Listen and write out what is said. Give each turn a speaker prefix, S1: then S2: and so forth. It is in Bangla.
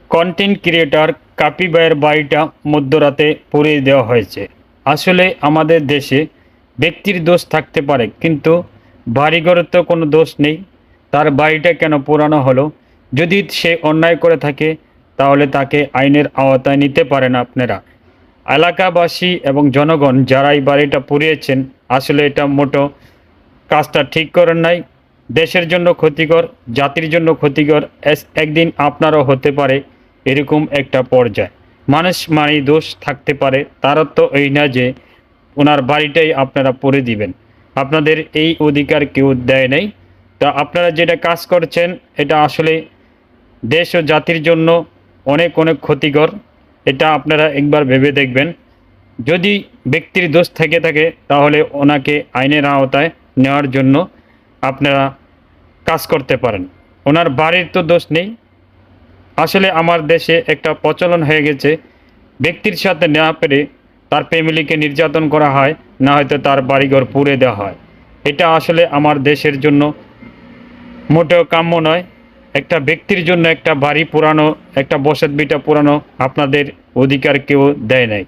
S1: কন্টেন্ট ক্রিয়েটর কাপি ভাইয়ের বাড়িটা মধ্যরাতে পুড়িয়ে দেওয়া হয়েছে। আসলে আমাদের দেশে ব্যক্তির দোষ থাকতে পারে, কিন্তু বাড়িঘরের তো কোনো দোষ নেই। তার বাড়িটা কেন পোড়ানো হলো? যদি সে অন্যায় করে থাকে তাহলে তাকে আইনের আওতায় নিতে পারেন আপনারা। এলাকাবাসী এবং জনগণ যারা এই বাড়িটা পুড়িয়েছেন, আসলে এটা মোটো কাজটা ঠিক করেন নাই। দেশের জন্য ক্ষতিকর, জাতির জন্য ক্ষতিকর। একদিন আপনারও হতে পারে এরকম একটা পর্যায়। মানুষ মানেই দোষ থাকতে পারে, তার তো এই না যে ওনার বাড়িটাই আপনারা পড়ে দিবেন। আপনাদের এই অধিকার কেউ দেয় নাই। তা আপনারা যেটা কাজ করছেন এটা আসলে দেশ ও জাতির জন্য অনেক অনেক ক্ষতিকর। এটা আপনারা একবার ভেবে দেখবেন। যদি ব্যক্তির দোষ থেকে থাকে তাহলে ওনাকে আইনের আওতায় নেওয়ার জন্য আপনারা কাজ করতে পারেন। ওনার বাড়ির তো দোষ নেই। আসলে আমার দেশে একটা প্রচলন হয়ে গেছে, ব্যক্তির সাথে না পেরে তার ফ্যামিলিকে নির্যাতন করা হয়, না হয়তো তার বাড়িঘর পুড়ে দেওয়া হয়। এটা আসলে আমার দেশের জন্য মোটেও কাম্য নয়। একটা ব্যক্তির জন্য একটা বাড়ি পুরানো, একটা বসত ভিটা পুরানো আপনাদের অধিকার কেউ দেয় নাই।